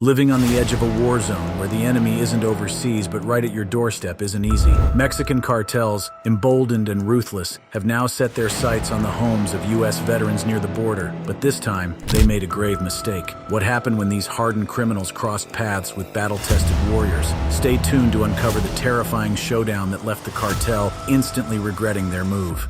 Living on the edge of a war zone where the enemy isn't overseas but right at your doorstep isn't easy. Mexican cartels, emboldened and ruthless, have now set their sights on the homes of U.S. veterans near the border, but this time, they made a grave mistake. What happened when these hardened criminals crossed paths with battle-tested warriors? Stay tuned to uncover the terrifying showdown that left the cartel instantly regretting their move.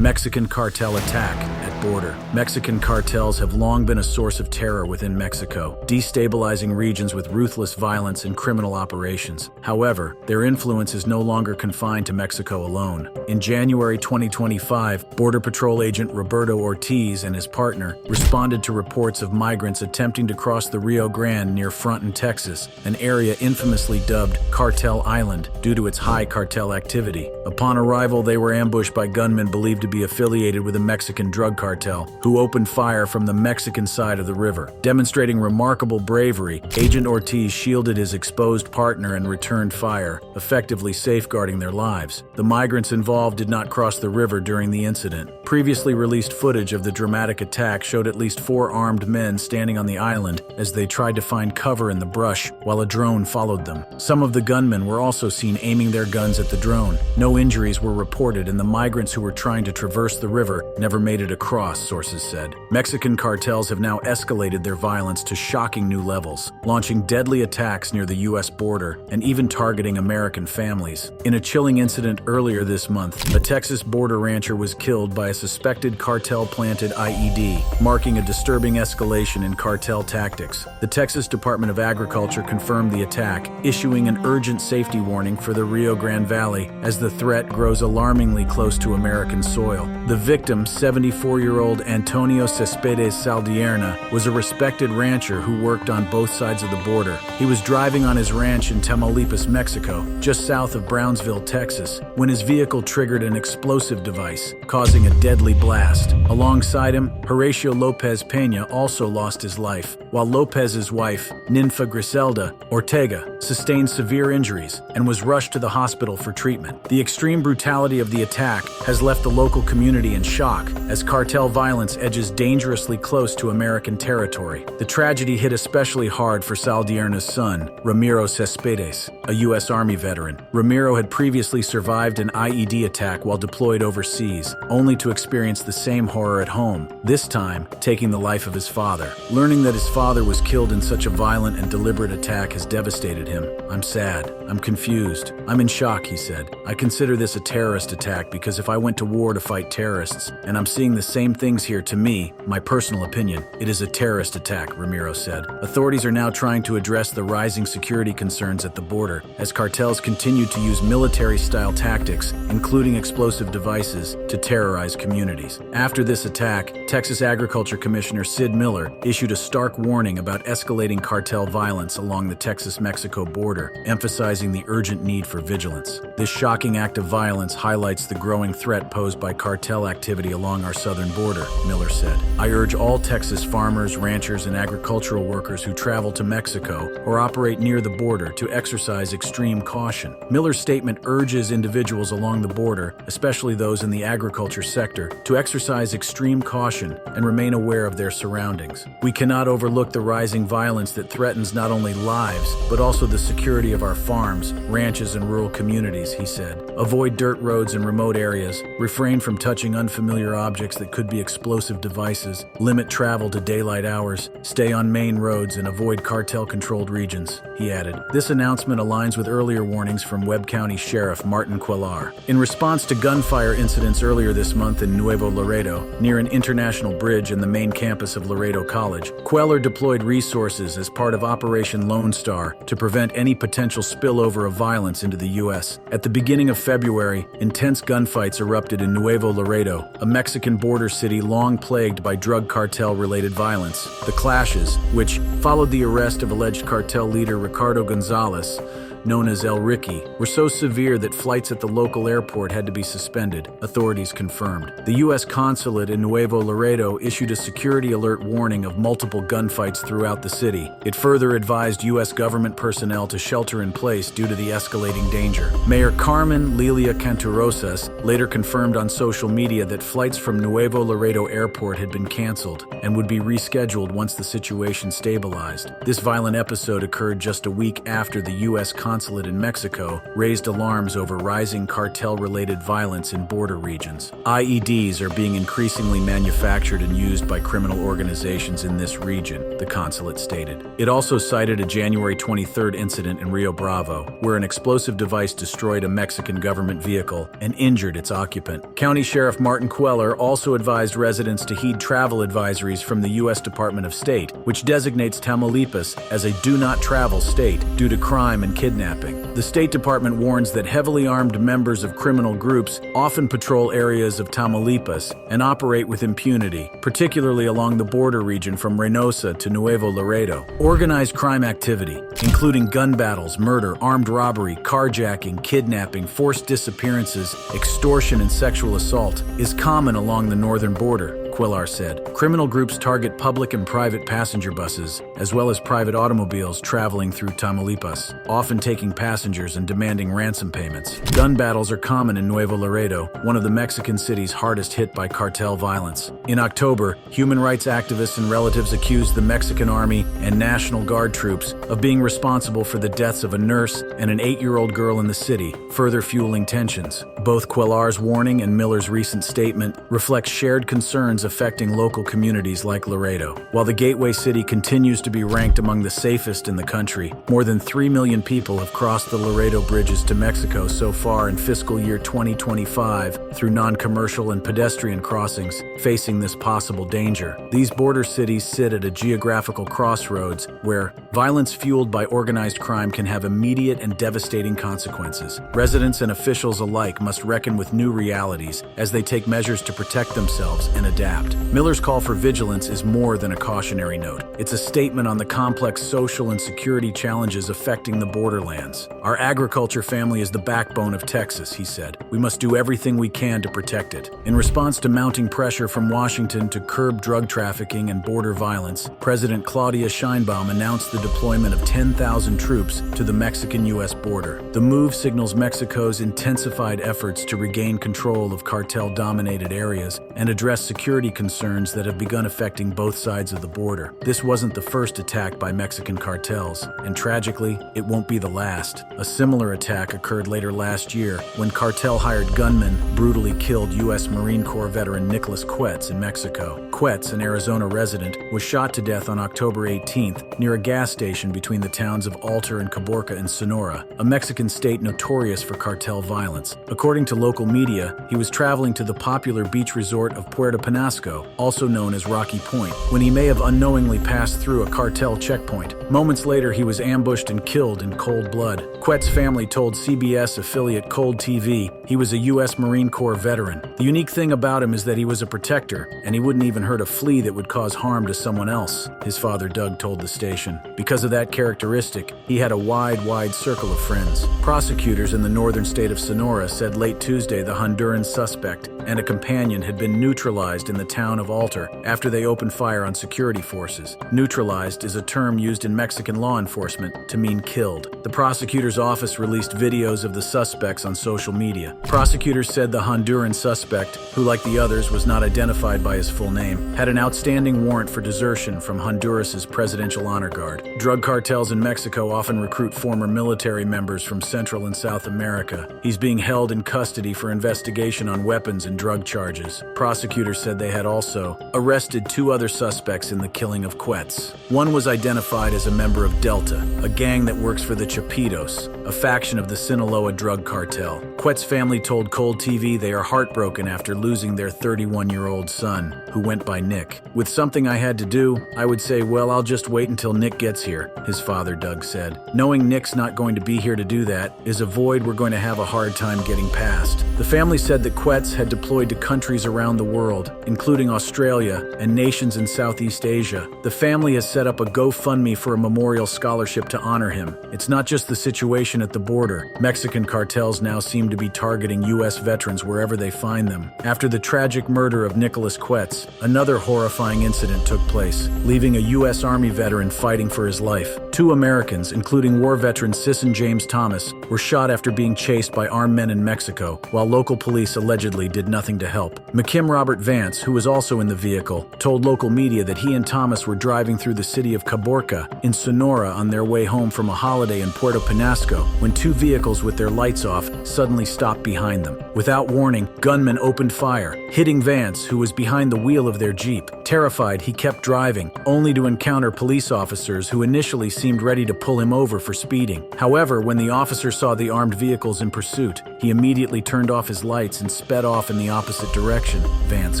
Mexican cartel attack at border. Mexican cartels have long been a source of terror within Mexico, destabilizing regions with ruthless violence and criminal operations. However, their influence is no longer confined to Mexico alone. In January 2025, Border Patrol agent Roberto Ortiz and his partner responded to reports of migrants attempting to cross the Rio Grande near Fronton, Texas, an area infamously dubbed Cartel Island due to its high cartel activity. Upon arrival, they were ambushed by gunmen believed to be affiliated with a Mexican drug cartel, who opened fire from the Mexican side of the river. Demonstrating remarkable bravery, Agent Ortiz shielded his exposed partner and returned fire, effectively safeguarding their lives. The migrants involved did not cross the river during the incident. Previously released footage of the dramatic attack showed at least 4 armed men standing on the island as they tried to find cover in the brush while a drone followed them. Some of the gunmen were also seen aiming their guns at the drone. No injuries were reported, and the migrants who were trying to traverse the river never made it across, sources said. Mexican cartels have now escalated their violence to shocking new levels, launching deadly attacks near the U.S. border and even targeting American families. In a chilling incident earlier this month, a Texas border rancher was killed by a suspected cartel-planted IED, marking a disturbing escalation in cartel tactics. The Texas Department of Agriculture confirmed the attack, issuing an urgent safety warning for the Rio Grande Valley as the threat grows alarmingly close to American soil. The victim, 74-year-old Antonio Cespedes Saldierna, was a respected rancher who worked on both sides of the border. He was driving on his ranch in Tamaulipas, Mexico, just south of Brownsville, Texas, when his vehicle triggered an explosive device, causing a deadly blast. Alongside him, Horacio Lopez Peña also lost his life, while Lopez's wife, Ninfa Griselda Ortega, sustained severe injuries and was rushed to the hospital for treatment. The extreme brutality of the attack has left the local community in shock as cartel violence edges dangerously close to American territory. The tragedy hit especially hard for Saldierna's son, Ramiro Cespedes, a U.S. Army veteran. Ramiro had previously survived an IED attack while deployed overseas, only to experience the same horror at home, this time taking the life of his father. Learning that his father was killed in such a violent and deliberate attack has devastated him. "I'm sad. I'm confused. I'm in shock," he said. "I consider this a terrorist attack because if I went to war to fight terrorists, and I'm seeing the same things here, to me, my personal opinion, it is a terrorist attack," Ramiro said. Authorities are now trying to address the rising security concerns at the border as cartels continue to use military-style tactics, including explosive devices, to terrorize communities. After this attack, Texas Agriculture Commissioner Sid Miller issued a stark warning about escalating cartel violence along the Texas-Mexico border, emphasizing the urgent need for vigilance. This shocking act of violence highlights the growing threat posed by cartel activity along our southern border, Miller said. "I urge all Texas farmers, ranchers, and agricultural workers who travel to Mexico or operate near the border to exercise extreme caution." Miller's statement urges individuals along the border, especially those in the agriculture sector, to exercise extreme caution and remain aware of their surroundings. "We cannot overlook the rising violence that threatens not only lives, but also the security of our farms, ranches, and rural communities," he said. "Avoid dirt roads in remote areas, refrain from touching unfamiliar objects that could be explosive devices, limit travel to daylight hours, stay on main roads, and avoid cartel-controlled regions," he added. This announcement aligns with earlier warnings from Webb County Sheriff Martin Cuellar. In response to gunfire incidents earlier this month in Nuevo Laredo, near an international bridge in the main campus of Laredo College, Cuellar deployed resources as part of Operation Lone Star to prevent any potential spillover of violence into the U.S. At the beginning of February, intense gunfights erupted in Nuevo Laredo, a Mexican border city long plagued by drug cartel-related violence. The clashes, which followed the arrest of alleged cartel leader Ricardo Gonzalez, known as El Ricky, were so severe that flights at the local airport had to be suspended, authorities confirmed. The U.S. consulate in Nuevo Laredo issued a security alert warning of multiple gunfights throughout the city. It further advised U.S. government personnel to shelter in place due to the escalating danger. Mayor Carmen Lilia Canturosas later confirmed on social media that flights from Nuevo Laredo Airport had been canceled and would be rescheduled once the situation stabilized. This violent episode occurred just a week after the U.S. consulate in Mexico raised alarms over rising cartel-related violence in border regions. IEDs are being increasingly manufactured and used by criminal organizations in this region, the consulate stated. It also cited a January 23rd incident in Rio Bravo, where an explosive device destroyed a Mexican government vehicle and injured its occupant. County Sheriff Martin Queller also advised residents to heed travel advisories from the U.S. Department of State, which designates Tamaulipas as a do-not-travel state due to crime and kidnapping. The State Department warns that heavily armed members of criminal groups often patrol areas of Tamaulipas and operate with impunity, particularly along the border region from Reynosa to Nuevo Laredo. Organized crime activity, including gun battles, murder, armed robbery, carjacking, kidnapping, forced disappearances, extortion, and sexual assault, is common along the northern border, Queller said. Criminal groups target public and private passenger buses, as well as private automobiles traveling through Tamaulipas, often taking passengers and demanding ransom payments. Gun battles are common in Nuevo Laredo, one of the Mexican cities hardest hit by cartel violence. In October, human rights activists and relatives accused the Mexican Army and National Guard troops of being responsible for the deaths of a nurse and an 8-year-old girl in the city, further fueling tensions. Both Queller's warning and Miller's recent statement reflect shared concerns affecting local communities like Laredo. While the gateway city continues to be ranked among the safest in the country, more than 3 million people have crossed the Laredo bridges to Mexico so far in fiscal year 2025 through non-commercial and pedestrian crossings, facing this possible danger. These border cities sit at a geographical crossroads where violence fueled by organized crime can have immediate and devastating consequences. Residents and officials alike must reckon with new realities as they take measures to protect themselves and adapt. Miller's call for vigilance is more than a cautionary note. It's a statement on the complex social and security challenges affecting the borderlands. Our agriculture family is the backbone of Texas, he said. We must do everything we can to protect it. In response to mounting pressure from Washington to curb drug trafficking and border violence, President Claudia Sheinbaum announced the deployment of 10,000 troops to the Mexican-U.S. border. The move signals Mexico's intensified efforts to regain control of cartel-dominated areas and address security concerns that have begun affecting both sides of the border. This wasn't the first attack by Mexican cartels, and tragically, it won't be the last. A similar attack occurred later last year when cartel-hired gunmen brutally killed U.S. Marine Corps veteran Nicholas Quetz in Mexico. Quetz, an Arizona resident, was shot to death on October 18th near a gas station between the towns of Altar and Caborca in Sonora, a Mexican state notorious for cartel violence. According to local media, he was traveling to the popular beach resort of Puerto Penasco, also known as Rocky Point, when he may have unknowingly passed through a cartel checkpoint. Moments later, he was ambushed and killed in cold blood. Quetz's family told CBS affiliate Cold TV he was a U.S. Marine Corps veteran. The unique thing about him is that he was a protector, and he wouldn't even hurt a flea that would cause harm to someone else, his father Doug told the station. Because of that characteristic, he had a wide circle of friends. Prosecutors in the northern state of Sonora said late Tuesday the Honduran suspect and a companion had been neutralized in the town of Altar after they opened fire on security forces. Neutralized is a term used in Mexican law enforcement to mean killed. The prosecutor's office released videos of the suspects on social media. Prosecutors said the Honduran suspect, who like the others was not identified by his full name, had an outstanding warrant for desertion from Honduras's Presidential Honor Guard. Drug cartels in Mexico often recruit former military members from Central and South America. He's being held in custody for investigation on weapons and drug charges. Prosecutors said they had also arrested 2 other suspects in the killing of Quetz. One was identified as a member of Delta, a gang that works for the Chapitos, a faction of the Sinaloa drug cartel. Quetz's family told Cold TV they are heartbroken after losing their 31-year-old son. who went by Nick. With something I had to do, I would say, well, I'll just wait until Nick gets here, his father Doug said. Knowing Nick's not going to be here to do that is a void we're going to have a hard time getting past. The family said that Quetz had deployed to countries around the world, including Australia and nations in Southeast Asia. The family has set up a GoFundMe for a memorial scholarship to honor him. It's not just the situation at the border. Mexican cartels now seem to be targeting U.S. veterans wherever they find them. After the tragic murder of Nicholas Quetz, another horrifying incident took place, leaving a U.S. Army veteran fighting for his life. 2 Americans, including war veteran Sisson James Thomas, were shot after being chased by armed men in Mexico, while local police allegedly did nothing to help. McKim Robert Vance, who was also in the vehicle, told local media that he and Thomas were driving through the city of Caborca in Sonora on their way home from a holiday in Puerto Penasco when 2 vehicles with their lights off suddenly stopped behind them. Without warning, gunmen opened fire, hitting Vance, who was behind the wheel of their Jeep. Terrified, he kept driving, only to encounter police officers who initially seemed ready to pull him over for speeding. However, when the officer saw the armed vehicles in pursuit, he immediately turned off his lights and sped off in the opposite direction, Vance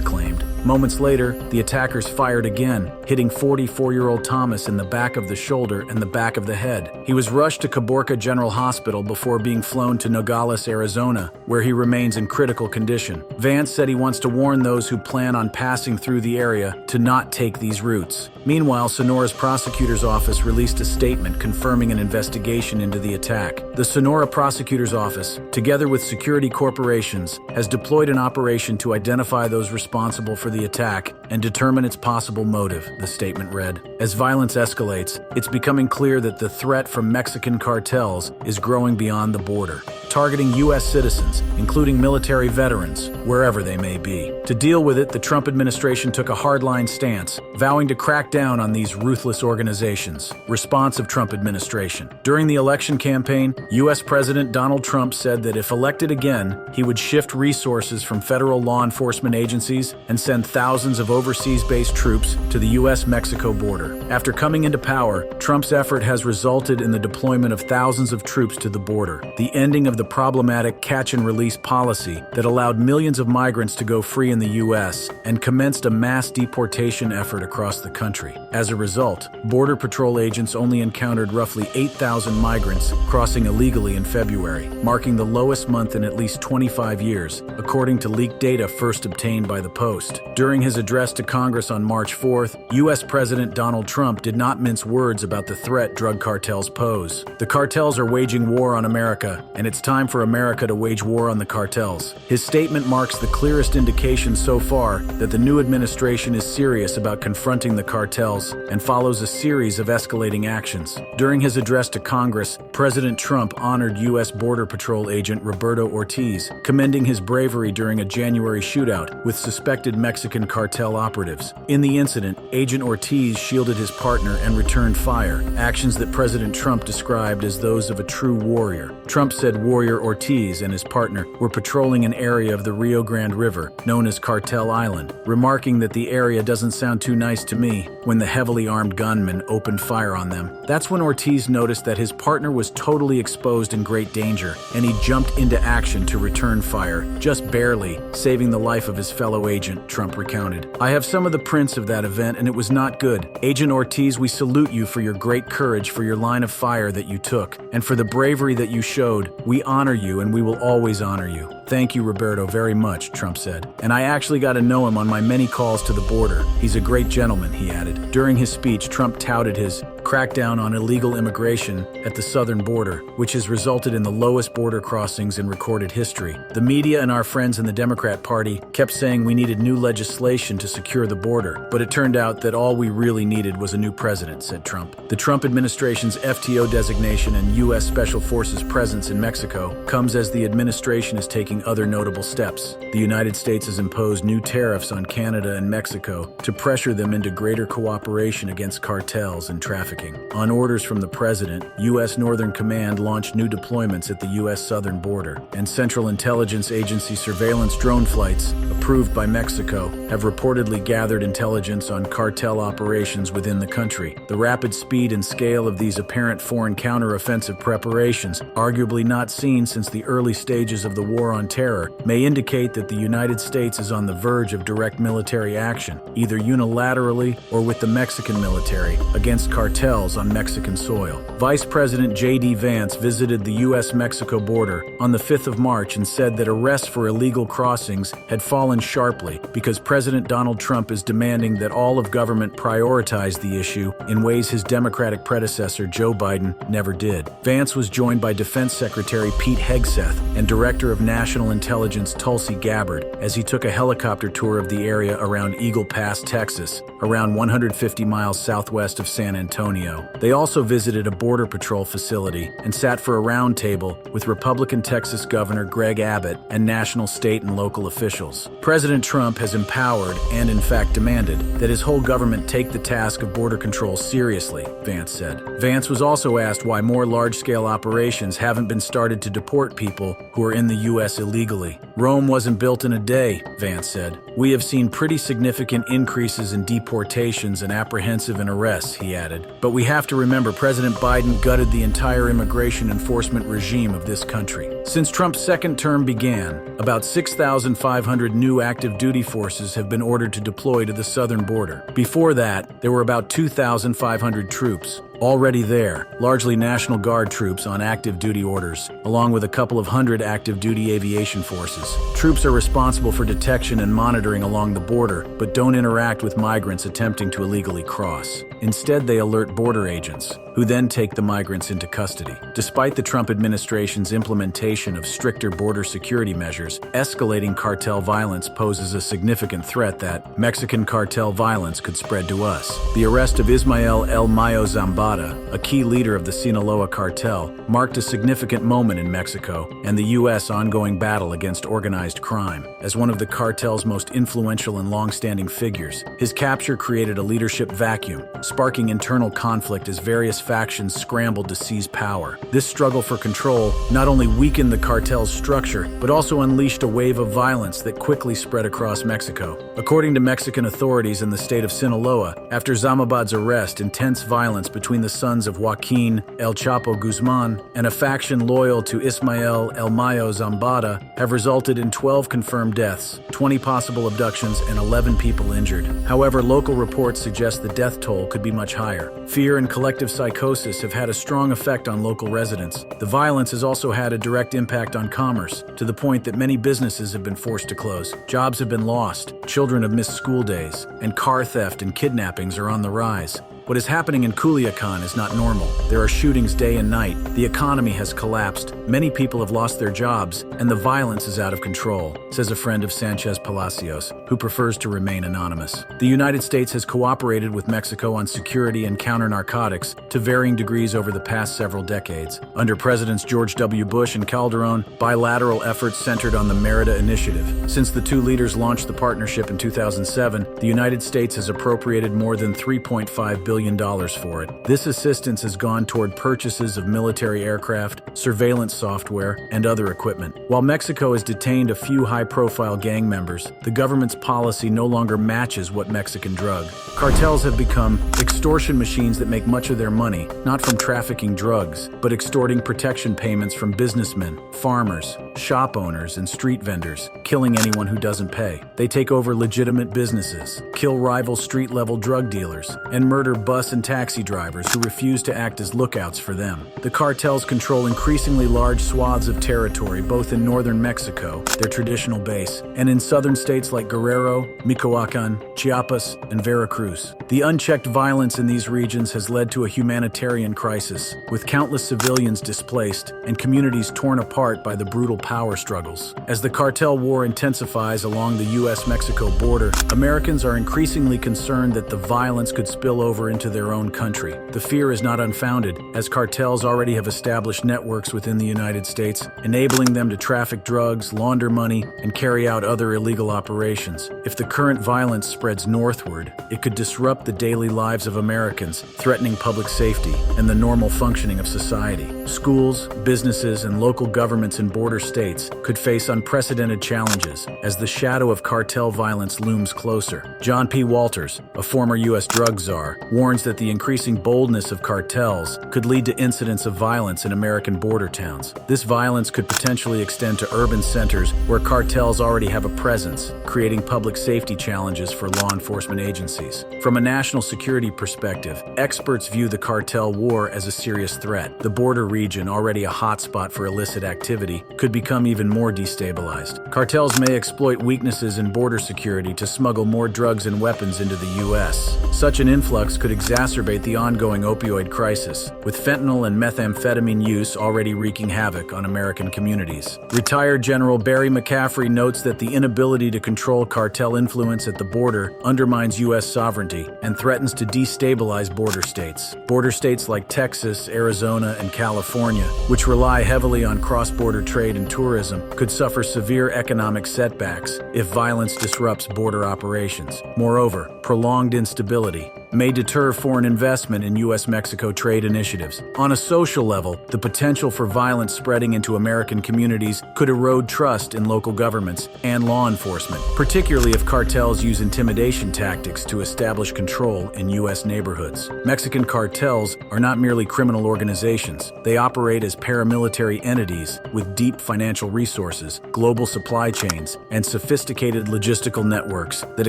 claimed. Moments later, the attackers fired again, hitting 44-year-old Thomas in the back of the shoulder and the back of the head. He was rushed to Caborca General Hospital before being flown to Nogales, Arizona, where he remains in critical condition. Vance said he wants to warn those who plan on passing through the area to not take these routes. Meanwhile, Sonora's prosecutor's office released a statement confirming an investigation into the attack. The Sonora prosecutor's office, together with security corporations, has deployed an operation to identify those responsible for the attack and determine its possible motive, the statement read. As violence escalates, it's becoming clear that the threat from Mexican cartels is growing beyond the border, targeting U.S. citizens, including military veterans, wherever they may be. To deal with it, the Trump administration took a hardline stance, vowing to crack down on these ruthless organizations. Response of Trump administration. During the election campaign, U.S. President Donald Trump said that if elected again, he would shift resources from federal law enforcement agencies and send thousands of overseas-based troops to the U.S.-Mexico border. After coming into power, Trump's effort has resulted in the deployment of thousands of troops to the border, the ending of the problematic catch-and-release policy that allowed millions of migrants to go free in the U.S. and commenced a mass deportation effort across the country. As a result, Border Patrol agents only encountered roughly 8,000 migrants crossing illegally in February, marking the lowest month in at least 25 years, according to leaked data first obtained by the Post. During his address to Congress on March 4th, U.S. President Donald Trump did not mince words about the threat drug cartels pose. The cartels are waging war on America, and it's time for America to wage war on the cartels. His statement marks the clearest indication so far that the new administration is serious about confronting the cartels and follows a series of escalating actions. During his address to Congress, President Trump honored U.S. Border Patrol agent Roberto Ortiz, commending his bravery during a January shootout with suspected Mexican cartel operatives. In the incident, Agent Ortiz shielded his partner and returned fire, actions that President Trump described as those of a true warrior. Trump said warrior Ortiz and his partner were patrolling an area of the Rio Grande River known as Cartel Island, remarking that the area doesn't sound too nice to me when the heavily armed gunmen opened fire on them. That's when Ortiz noticed that his partner was totally exposed in great danger, and he jumped into action to return fire, just barely, saving the life of his fellow agent, Trump recounted. I have some of the prints of that event, and it was not good. Agent Ortiz, we salute you for your great courage, for your line of fire that you took, and for the bravery that you showed. We honor you, and we will always honor you. Thank you, Roberto, very much, Trump said. And I actually got to know him on my many calls to the border. He's a great gentleman, he added. During his speech, Trump touted his crackdown on illegal immigration at the southern border, which has resulted in the lowest border crossings in recorded history. The media and our friends in the Democrat Party kept saying we needed new legislation to secure the border, but it turned out that all we really needed was a new president, said Trump. The Trump administration's FTO designation and U.S. Special Forces presence in Mexico comes as the administration is taking other notable steps. The United States has imposed new tariffs on Canada and Mexico to pressure them into greater cooperation against cartels and trafficking. trafficking. On orders from the president, U.S. Northern Command launched new deployments at the U.S. southern border, and Central Intelligence Agency surveillance drone flights, approved by Mexico, have reportedly gathered intelligence on cartel operations within the country. The rapid speed and scale of these apparent foreign counteroffensive preparations, arguably not seen since the early stages of the War on Terror, may indicate that the United States is on the verge of direct military action, either unilaterally or with the Mexican military, against cartels on Mexican soil. Vice President J.D. Vance visited the U.S.-Mexico border on the 5th of March and said that arrests for illegal crossings had fallen sharply because President Donald Trump is demanding that all of government prioritize the issue in ways his Democratic predecessor Joe Biden never did. Vance was joined by Defense Secretary Pete Hegseth and Director of National Intelligence Tulsi Gabbard as he took a helicopter tour of the area around Eagle Pass, Texas, around 150 miles southwest of San Antonio. They also visited a Border Patrol facility and sat for a roundtable with Republican Texas Governor Greg Abbott and national, state, and local officials. President Trump has empowered and, in fact, demanded that his whole government take the task of border control seriously, Vance said. Vance was also asked why more large-scale operations haven't been started to deport people who are in the U.S. illegally. Rome wasn't built in a day, Vance said. We have seen pretty significant increases in deportations and apprehensive and arrests, he added. But we have to remember President Biden gutted the entire immigration enforcement regime of this country. Since Trump's second term began, about 6,500 new active duty forces have been ordered to deploy to the southern border. Before that, there were about 2,500 troops already there, largely National Guard troops on active duty orders, along with a couple of hundred active duty aviation forces. Troops are responsible for detection and monitoring along the border, but don't interact with migrants attempting to illegally cross. Instead, they alert border agents, who then take the migrants into custody. Despite the Trump administration's implementation of stricter border security measures, escalating cartel violence poses a significant threat that Mexican cartel violence could spread to us. The arrest of Ismael El Mayo Zambada, a key leader of the Sinaloa cartel, marked a significant moment in Mexico and the U.S. ongoing battle against organized crime. As one of the cartel's most influential and long-standing figures, his capture created a leadership vacuum, sparking internal conflict as various factions scrambled to seize power. This struggle for control not only weakened the cartel's structure, but also unleashed a wave of violence that quickly spread across Mexico. According to Mexican authorities in the state of Sinaloa, after Zambada's arrest, intense violence between the sons of Joaquin El Chapo Guzman and a faction loyal to Ismael El Mayo Zambada have resulted in 12 confirmed deaths, 20 possible abductions, and 11 people injured. However, local reports suggest the death toll could be much higher. Fear and collective psychosis have had a strong effect on local residents. The violence has also had a direct impact on commerce, to the point that many businesses have been forced to close. Jobs have been lost, children have missed school days, and car theft and kidnappings are on the rise. What is happening in Culiacan is not normal. There are shootings day and night. The economy has collapsed. Many people have lost their jobs, and the violence is out of control, says a friend of Sanchez Palacios, who prefers to remain anonymous. The United States has cooperated with Mexico on security and counter-narcotics to varying degrees over the past several decades. Under Presidents George W. Bush and Calderon, bilateral efforts centered on the Merida Initiative. Since the two leaders launched the partnership in 2007, the United States has appropriated more than $3.5 billion for it. This assistance has gone toward purchases of military aircraft, surveillance software, and other equipment. While Mexico has detained a few high-profile gang members, the government's policy no longer matches what Mexican drug. Cartels have become extortion machines that make much of their money, not from trafficking drugs, but extorting protection payments from businessmen, farmers, shop owners, and street vendors, killing anyone who doesn't pay. They take over legitimate businesses, kill rival street-level drug dealers, and murder bus and taxi drivers who refuse to act as lookouts for them. The cartels control increasingly large swaths of territory both in northern Mexico, their traditional base, and in southern states like Guerrero, Michoacan, Chiapas, and Veracruz. The unchecked violence in these regions has led to a humanitarian crisis, with countless civilians displaced and communities torn apart by the brutal power struggles. As the cartel war intensifies along the U.S.-Mexico border, Americans are increasingly concerned that the violence could spill over into their own country. The fear is not unfounded, as cartels already have established networks within the United States, enabling them to traffic drugs, launder money, and carry out other illegal operations. If the current violence spreads northward, it could disrupt the daily lives of Americans, threatening public safety and the normal functioning of society. Schools, businesses, and local governments in border states could face unprecedented challenges as the shadow of cartel violence looms closer. John P. Walters, a former U.S. drug czar, warns that the increasing boldness of cartels could lead to incidents of violence in American border towns. This violence could potentially extend to urban centers where cartels already have a presence, creating public safety challenges for law enforcement agencies. From a national security perspective, experts view the cartel war as a serious threat. The border region, already a hotspot for illicit activity, could become even more destabilized. Cartels may exploit weaknesses in border security to smuggle more drugs and weapons into the U.S. Such an influx could exacerbate the ongoing opioid crisis, with fentanyl and methamphetamine use already wreaking havoc on American communities. Retired General Barry McCaffrey notes that the inability to control cartel influence at the border undermines U.S. sovereignty and threatens to destabilize border states. Border states like Texas, Arizona, and California, which rely heavily on cross-border trade and tourism, could suffer severe economic setbacks if violence disrupts border operations. Moreover, prolonged instability may deter foreign investment in U.S.-Mexico trade initiatives. On a social level, the potential for violence spreading into American communities could erode trust in local governments and law enforcement, particularly if cartels use intimidation tactics to establish control in U.S. neighborhoods. Mexican cartels are not merely criminal organizations. They operate as paramilitary entities with deep financial resources, global supply chains, and sophisticated logistical networks that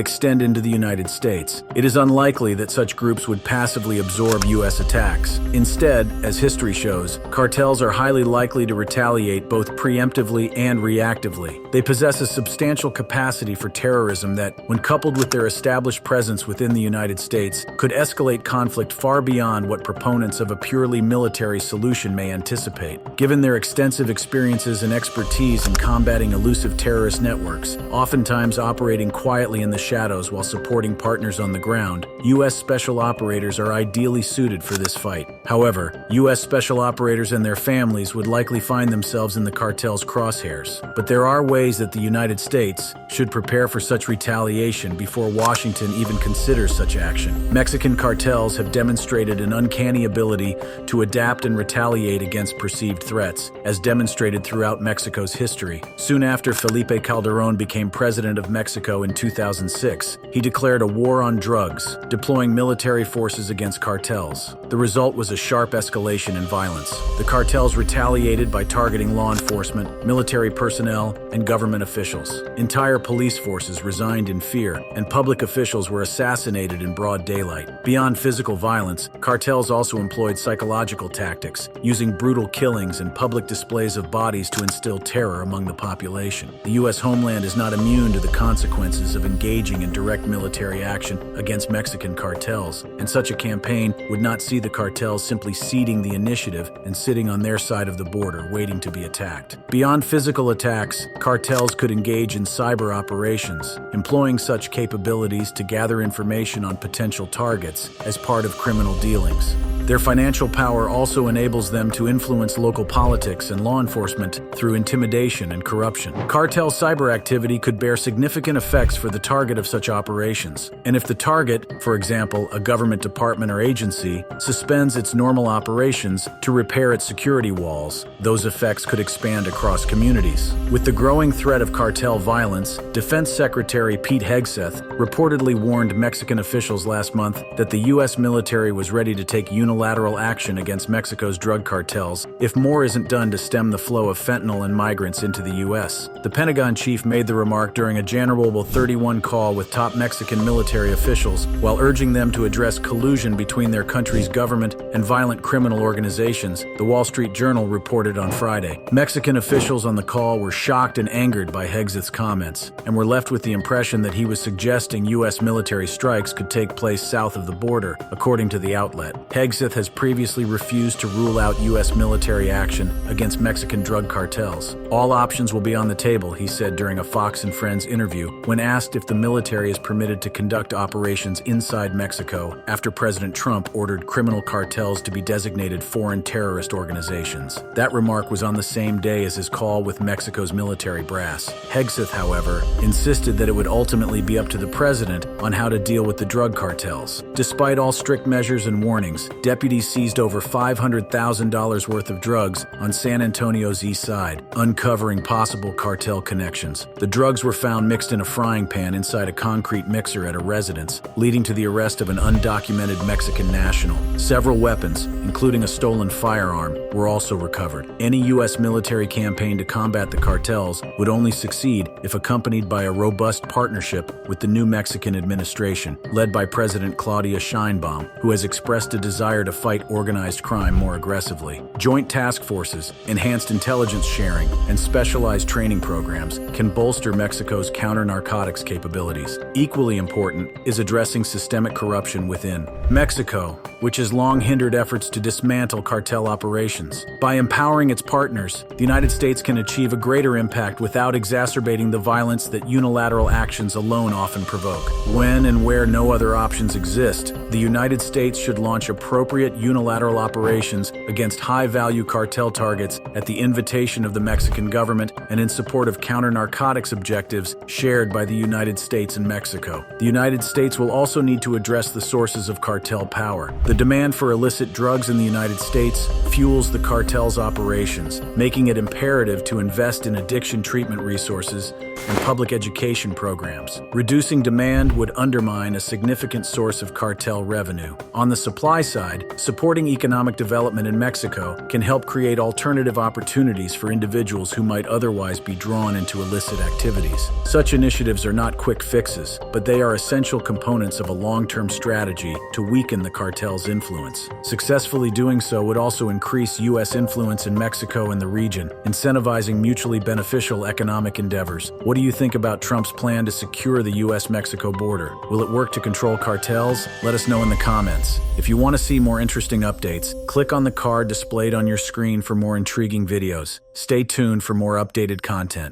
extend into the United States. It is unlikely that such groups would passively absorb U.S. attacks. Instead, as history shows, cartels are highly likely to retaliate both preemptively and reactively. They possess a substantial capacity for terrorism that, when coupled with their established presence within the United States, could escalate conflict far beyond what proponents of a purely military solution may anticipate. Given their extensive experiences and expertise in combating elusive terrorist networks, oftentimes operating quietly in the shadows while supporting partners on the ground, U.S. special operators are ideally suited for this fight. However, U.S. special operators and their families would likely find themselves in the cartel's crosshairs. But there are ways that the United States should prepare for such retaliation before Washington even considers such action. Mexican cartels have demonstrated an uncanny ability to adapt and retaliate against perceived threats, as demonstrated throughout Mexico's history. Soon after Felipe Calderón became president of Mexico in 2006, he declared a war on drugs, deploying military forces against cartels. The result was a sharp escalation in violence. The cartels retaliated by targeting law enforcement, military personnel, and government officials. Entire police forces resigned in fear, and public officials were assassinated in broad daylight. Beyond physical violence, cartels also employed psychological tactics, using brutal killings and public displays of bodies to instill terror among the population. The U.S. homeland is not immune to the consequences of engaging in direct military action against Mexican cartels, and such a campaign would not see the cartels simply ceding the initiative and sitting on their side of the border waiting to be attacked. Beyond physical attacks, cartels could engage in cyber operations, employing such capabilities to gather information on potential targets as part of criminal dealings. Their financial power also enables them to influence local politics and law enforcement through intimidation and corruption. Cartel cyber activity could bear significant effects for the target of such operations. And if the target, for example, a government department or agency, suspends its normal operations to repair its security walls, those effects could expand across communities. With the growing threat of cartel violence, Defense Secretary Pete Hegseth reportedly warned Mexican officials last month that the U.S. military was ready to take unilateral action against Mexico's drug cartels if more isn't done to stem the flow of fentanyl and migrants into the U.S. The Pentagon chief made the remark during a January 31 call with top Mexican military officials while urging them to address collusion between their country's government and violent criminal organizations, the Wall Street Journal reported on Friday. Mexican officials on the call were shocked and angered by Hegseth's comments and were left with the impression that he was suggesting U.S. military strikes could take place south of the border, according to the outlet. Hegseth Hegseth has previously refused to rule out U.S. military action against Mexican drug cartels. All options will be on the table, he said during a Fox and Friends interview when asked if the military is permitted to conduct operations inside Mexico after President Trump ordered criminal cartels to be designated foreign terrorist organizations. That remark was on the same day as his call with Mexico's military brass. Hegseth, however, insisted that it would ultimately be up to the president on how to deal with the drug cartels. Despite all strict measures and warnings, deputies seized over $500,000 worth of drugs on San Antonio's east side, uncovering possible cartel connections. The drugs were found mixed in a frying pan inside a concrete mixer at a residence, leading to the arrest of an undocumented Mexican national. Several weapons, including a stolen firearm, were also recovered. Any U.S. military campaign to combat the cartels would only succeed if accompanied by a robust partnership with the new Mexican administration, led by President Claudia Sheinbaum, who has expressed a desire to fight organized crime more aggressively. Joint task forces, enhanced intelligence sharing, and specialized training programs can bolster Mexico's counter-narcotics capabilities. Equally important is addressing systemic corruption within Mexico, which has long hindered efforts to dismantle cartel operations. By empowering its partners, the United States can achieve a greater impact without exacerbating the violence that unilateral actions alone often provoke. When and where no other options exist, the United States should launch appropriate unilateral operations against high-value cartel targets at the invitation of the Mexican government and in support of counter-narcotics objectives shared by the United States and Mexico. The United States will also need to address the sources of cartel power. The demand for illicit drugs in the United States fuels the cartel's operations, making it imperative to invest in addiction treatment resources and public education programs. Reducing demand would undermine a significant source of cartel revenue. On the supply side, supporting economic development in Mexico can help create alternative opportunities for individuals who might otherwise be drawn into illicit activities. Such initiatives are not quick fixes, but they are essential components of a long-term strategy to weaken the cartel's influence. Successfully doing so would also increase U.S. influence in Mexico and the region, incentivizing mutually beneficial economic endeavors. What do you think about Trump's plan to secure the U.S.-Mexico border? Will it work to control cartels? Let us know in the comments. If you want to see more interesting updates, click on the card displayed on your screen for more intriguing videos. Stay tuned for more updated content.